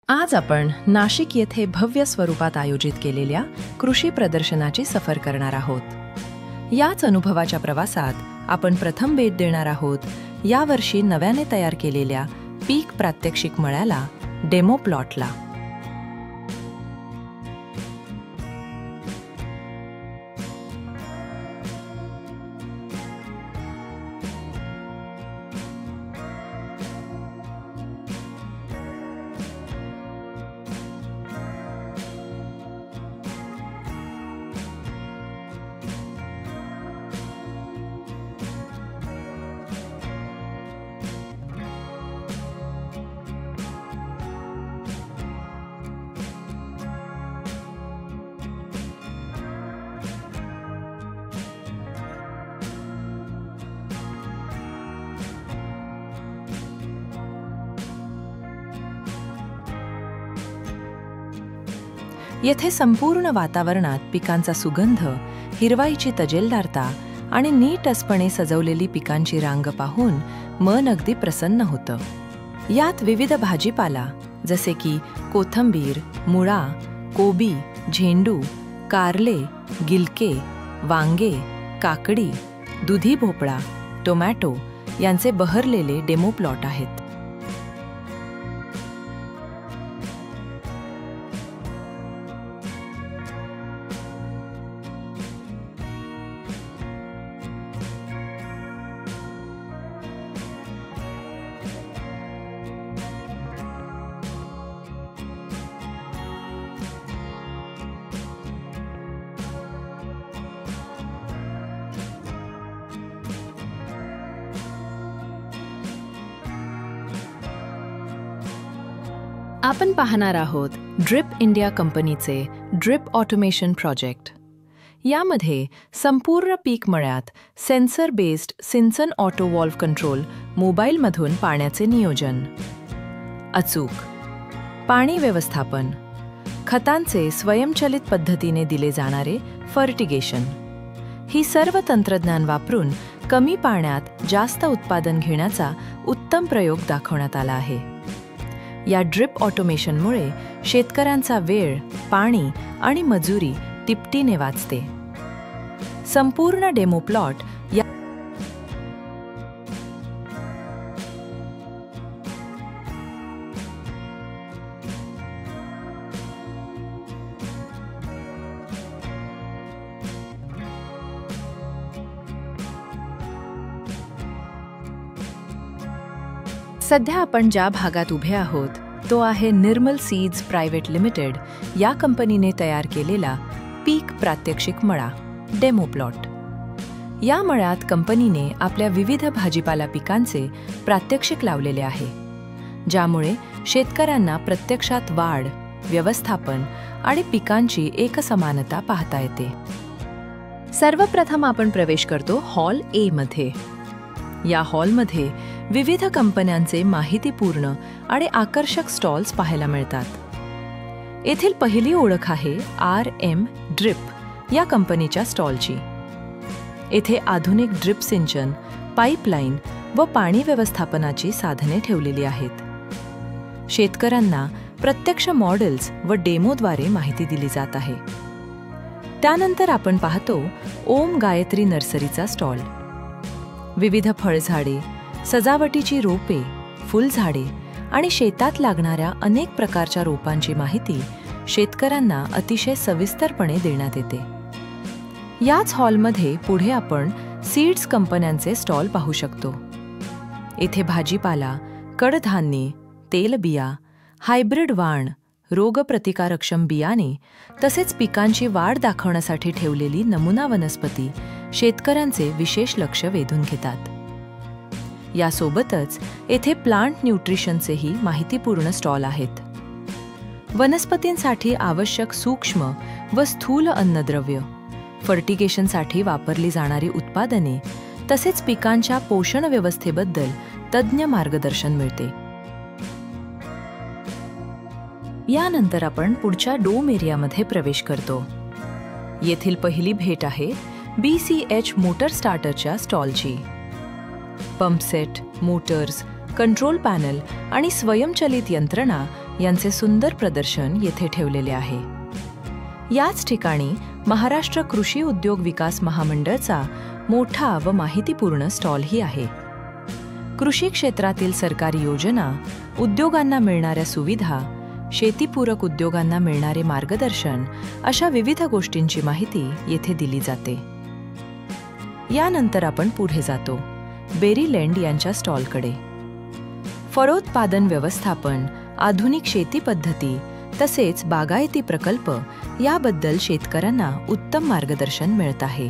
आज आपण नाशिक येथे भव्य स्वरूपात आयोजित केलेल्या कृषी प्रदर्शनाची सफर करणार आहोत। याच अनुभवाच्या प्रवासात आपण प्रथम भेट देणार आहोत यावर्षी नव्याने तयार केलेल्या पीक प्रात्यक्षिक मळ्याला, डेमो प्लॉटला। येथे संपूर्ण वातावरणात पिकांचा सुगंध, हिरवाईची तजेलदारता आणि नीटसपणे सजवलेली पिकांची रांग पाहून मन अगदी प्रसन्न होतं। यात विविध भाजीपाला जसे की कोथिंबीर, मुळा, कोबी, झेंडू, कारले, गिलके, वांगे, काकडी, दुधी भोपळा, टोमॅटो यांचे बहरलेले डेमो प्लॉट आहेत। आपण पाहणार आहोत ड्रिप इंडिया कंपनीचे ड्रिप ऑटोमेशन प्रोजेक्ट। यामध्ये संपूर्ण पीक मळ्यात सेन्सर बेस्ड सिंचन ऑटो वॉल्व कंट्रोल मोबाईलमधून पाण्याचे नियोजन, अचूक पाणी व्यवस्थापन, खतांचे स्वयंचलित पद्धतीने दिले जाणारे फर्टिगेशन, ही सर्व तंत्रज्ञान वापरून कमी पाण्यात जास्त उत्पादन घेण्याचा उत्तम प्रयोग दाखवण्यात आला आहे। या ड्रिप ऑटोमेशनमुळे शेतकऱ्यांचा वेळ, पाणी आणि मजुरी तिपटीने वाचते। संपूर्ण डेमो प्लॉट या सध्या आपण ज्या भागात उभे आहोत तो आहे निर्मल सीड्स प्रायव्हेट लिमिटेड या कंपनीने तयार केलेला पीक प्रात्यक्षिक मळा, डेमो प्लॉट। या मळ्यात कंपनीने आपल्या विविध भाजीपाला पिकांचे प्रात्यक्षिक लावलेले आहे, ज्यामुळे शेतकऱ्यांना प्रत्यक्षात वाढ, व्यवस्थापन आणि पिकांची एकसमानता पाहता येते। सर्वप्रथम आपण प्रवेश करतो हॉल ए मध्ये। या हॉलमध्ये विविध कंपन्यांचे माहितीपूर्ण आणि आकर्षक स्टॉल्स पाहायला मिळतात। येथील पहिली ओळख आहे RM ड्रिप या कंपनीच्या स्टॉलची। येथे आधुनिक ड्रिप सिंचन, पाईपलाईन व पाणी व्यवस्थापनाची साधने ठेवलेली आहेत। शेतकऱ्यांना प्रत्यक्ष मॉडेल्स व डेमोद्वारे माहिती दिली जात आहे। त्यानंतर आपण पाहतो ओम गायत्री नर्सरीचा स्टॉल। विविध फळझाडे, सजावटीची रोपे, फुलझाडे आणि शेतात लागणाऱ्या अनेक प्रकारच्या रोपांची माहिती शेतकऱ्यांना अतिशय सविस्तरपणे देण्यात येते। याच हॉलमध्ये पुढे आपण सीड्स कंपन्यांचे स्टॉल पाहू शकतो। येथे भाजीपाला, कडधान्ये, तेलबिया, हायब्रिड वाण, रोगप्रतिकारक्षम बियाणे तसेच पिकांची वाढ दाखवण्यासाठी ठेवलेली नमुना वनस्पती शेतकऱ्यांचे विशेष लक्ष वेधून घेतात। यासोबतच येथे प्लांट न्यूट्रिशनचेही माहितीपूर्ण स्टॉल आहेत। वनस्पतींसाठी आवश्यक सूक्ष्म व स्थूल अन्नद्रव्य, फर्टिगेशनसाठी वापरली जाणारी उत्पादने तसेच पिकांच्या पोषण व्यवस्थेबद्दल तज्ञ मार्गदर्शन मिळते। यानंतर आपण पुढच्या डोम एरियामध्ये प्रवेश करतो। येथील पहिली भेट आहे BCH मोटर स्टार्टरच्या स्टॉलची। पंपसेट, मोटर्स, कंट्रोल पॅनल आणि स्वयंचलित यंत्रणा यांचे सुंदर प्रदर्शन येथे ठेवलेले आहे. याच ठिकाणी महाराष्ट्र कृषी उद्योग विकास महामंडळचा मोठा व माहितीपूर्ण स्टॉलही आहे. कृषी क्षेत्रातील सरकारी योजना, उद्योगांना मिळणाऱ्या सुविधा, शेतीपूरक उद्योगांना मिळणारे मार्गदर्शन अशा विविध गोष्टींची माहिती येथे दिली जाते. यानंतर आपण पुढे जातो बेरीलँड यांच्या स्टॉलकडे. फळोत्पादन व्यवस्थापन, आधुनिक शेती पद्धती तसेच बागायती प्रकल्प याबद्दल शेतकऱ्यांना उत्तम मार्गदर्शन मिळत आहे.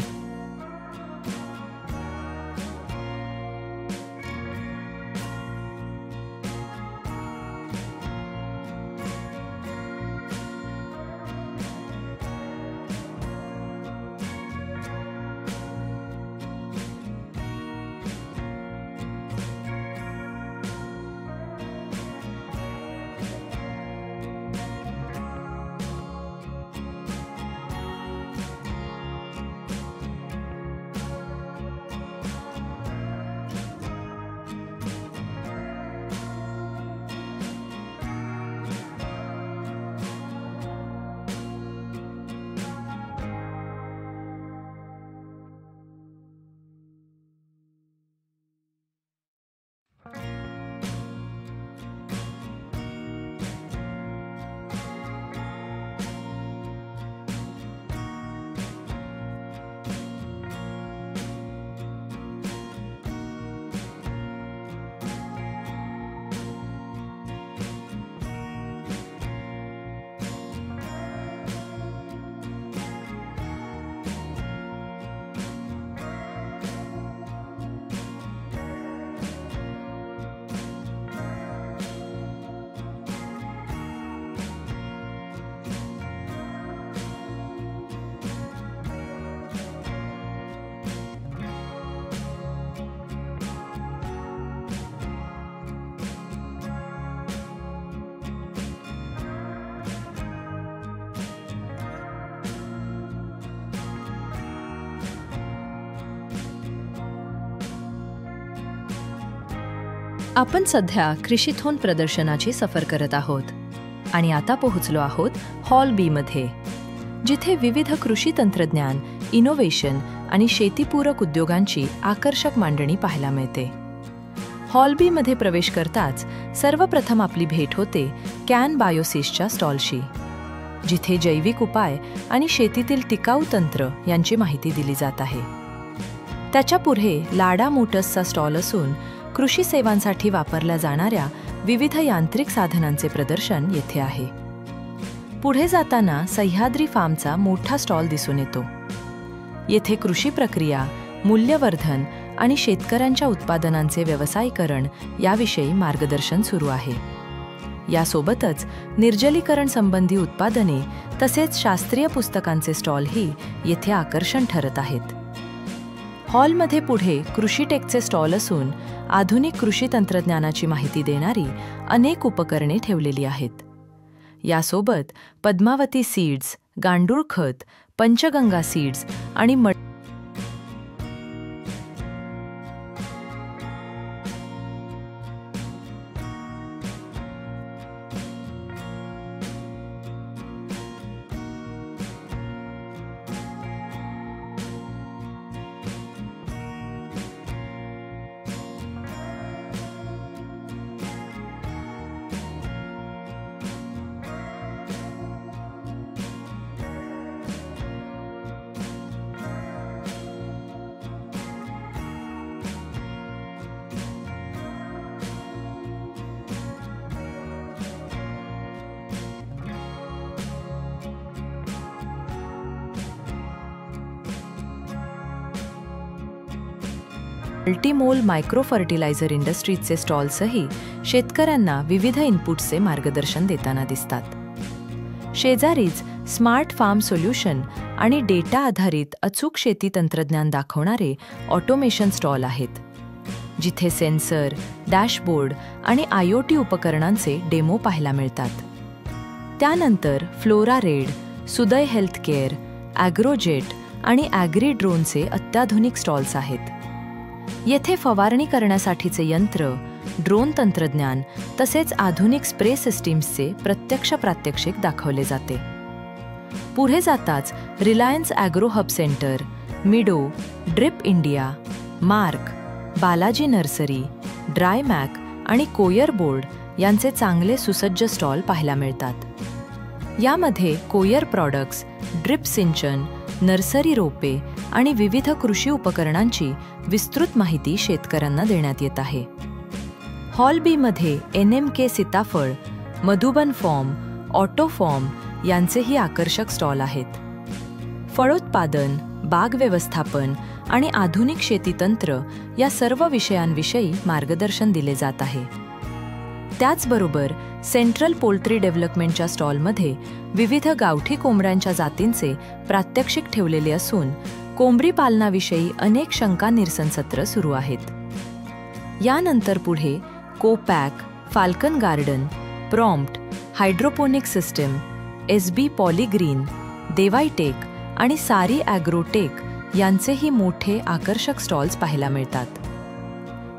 आपण सध्या कृषीथॉन प्रदर्शनाची सफर करत आहोत आणि आता पोहोचलो आहोत हॉल बी मध्ये, जिथे विविध कृषी तंत्रज्ञान, इनोव्हेशन आणि शेतीपूरक उद्योगांची आकर्षक मांडणी पाहायला मिळते. हॉल बी मध्ये प्रवेश करताच सर्वप्रथम आपली भेट होते कॅन बायोसिसच्या स्टॉलशी, जिथे जैविक उपाय आणि शेतीतील टिकाऊ तंत्र यांची माहिती दिली जात आहे. त्याच्या पुढे लाडा मोटर्सचा स्टॉल असून कृषी सेवांसाठी वापरल्या जाणाऱ्या विविध यांत्रिक साधनांचे प्रदर्शन येथे आहे. पुढे जाताना सह्याद्री फार्मचा मोठा स्टॉल दिसून येतो. येथे कृषी प्रक्रिया, मूल्यवर्धन आणि शेतकऱ्यांच्या उत्पादनांचे व्यवसायीकरण याविषयी मार्गदर्शन सुरू आहे. यासोबतच निर्जलीकरण संबंधी उत्पादने तसेच शास्त्रीय पुस्तकांचे स्टॉलही येथे आकर्षण ठरत आहेत. हॉलमध्ये पुढे कृषीटेकचे स्टॉल असून आधुनिक कृषी तंत्रज्ञानाची माहिती देणारी अनेक उपकरणे ठेवलेली आहेत. यासोबत पद्मावती सीड्स, गांडूळ खत, पंचगंगा सीड्स आणि मल्टीमोल मायक्रो फर्टिलायझर इंडस्ट्रीजचे स्टॉल्सही शेतकऱ्यांना विविध इनपुट्सचे मार्गदर्शन देताना दिसतात. शेजारीच स्मार्ट फार्म सोल्युशन आणि डेटा आधारित अचूक शेती तंत्रज्ञान दाखवणारे ऑटोमेशन स्टॉल आहेत, जिथे सेन्सर, डॅशबोर्ड आणि IoT उपकरणांचे डेमो पाहायला मिळतात. त्यानंतर फ्लोरा रेड, सुदय हेल्थ केअर, ॲग्रोजेट आणि ॲग्री ड्रोनचे अत्याधुनिक स्टॉल्स आहेत. येथे फवारणी करण्यासाठीचे यंत्र, ड्रोन तंत्रज्ञान तसेच आधुनिक स्प्रे सिस्टीम्सचे प्रत्यक्ष प्रात्यक्षिक दाखवले जाते. पुढे जाताच रिलायन्स ॲग्रो हब सेंटर, मिडो, ड्रिप इंडिया, मार्क, बालाजी नर्सरी, ड्रायमॅक आणि कोयर बोर्ड यांचे चांगले सुसज्ज स्टॉल पाहायला मिळतात. यामध्ये कोयर प्रॉडक्ट्स, ड्रिप सिंचन, नर्सरी रोपे आणि विविध कृषी उपकरणांची विस्तृत माहिती शेतकऱ्यांना देण्यात येत आहे. हॉल बीमध्ये NMK सीताफळ, मधुबन फॉर्म, ऑटो फॉर्म यांचेही आकर्षक स्टॉल आहेत. फळोत्पादन, बाग व्यवस्थापन आणि आधुनिक शेतीतंत्र या सर्व विषयांविषयी मार्गदर्शन दिले जात आहे. त्याचबरोबर सेंट्रल पोल्ट्री डेव्हलपमेंटच्या स्टॉलमध्ये विविध गावठी कोंबड्यांच्या जातींचे प्रात्यक्षिक ठेवलेले असून कोंबडी पालनाविषयी अनेक शंका निरसन सत्र सुरू आहेत. यानंतर पुढे कोपॅक, Falcon Garden, Prompt, hydroponic system, SB Polygreen, देवाईटेक आणि सारी ॲग्रोटेक यांचेही मोठे आकर्षक स्टॉल्स पाहायला मिळतात.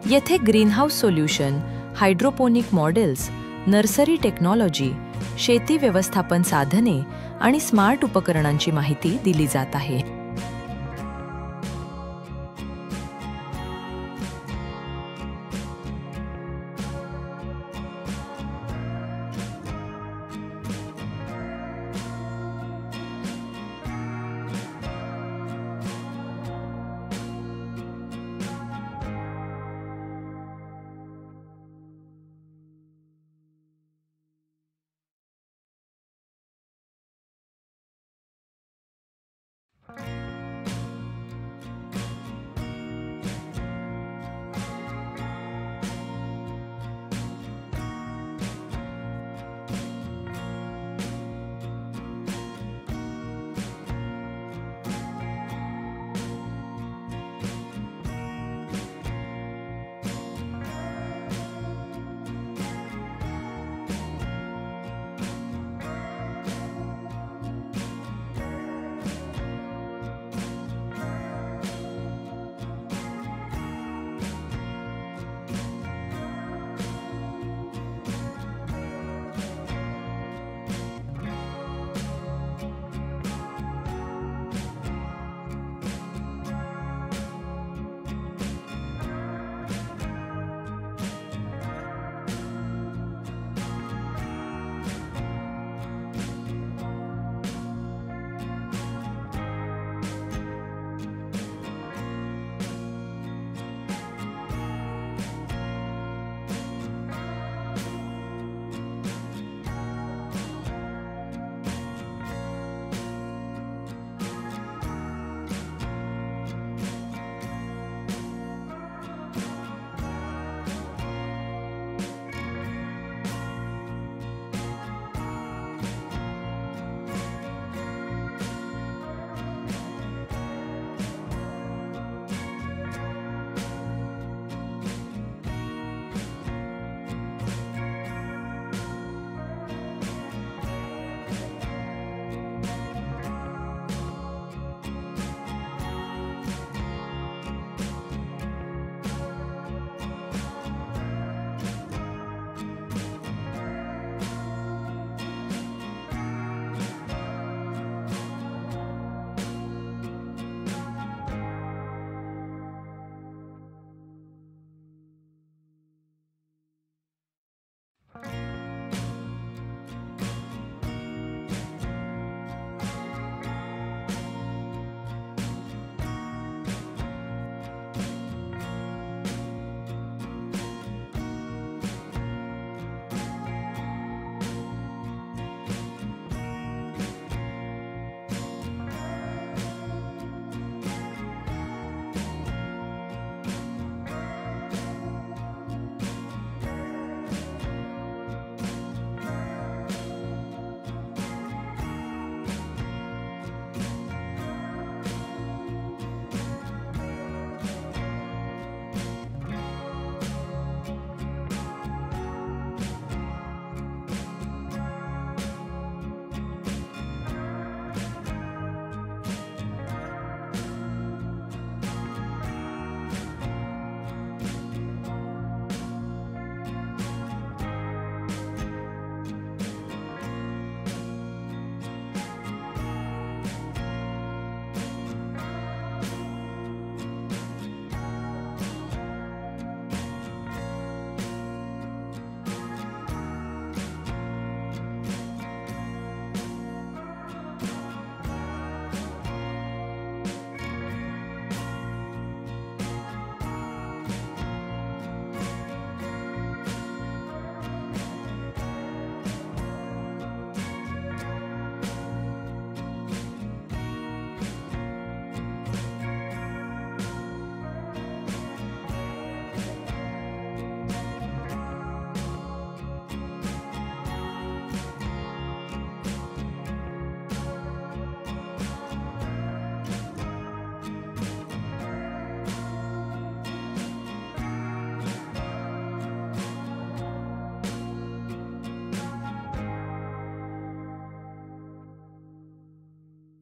येथे greenhouse solution, hydroponic models, nursery technology, शेती व्यवस्थापन साधने आणि स्मार्ट उपकरणांची माहिती दिली जात आहे.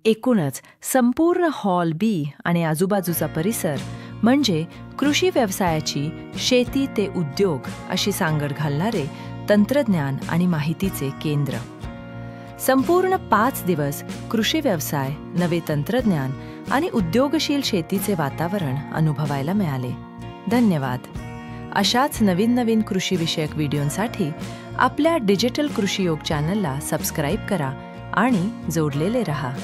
एकूणच संपूर्ण हॉल बी आणि आजूबाजूचा परिसर म्हणजे कृषी व्यवसायाची शेती ते उद्योग अशी सांगड घालणारे तंत्रज्ञान आणि माहितीचे केंद्र. संपूर्ण 5 दिवस कृषी व्यवसाय, नवे तंत्रज्ञान आणि उद्योगशील शेतीचे वातावरण अनुभवायला मिळाले. धन्यवाद. अशाच नवीन कृषीविषयक व्हिडिओंसाठी आपल्या डिजिटल कृषी योग चॅनलला सबस्क्राईब करा आणि जोडलेले रहा.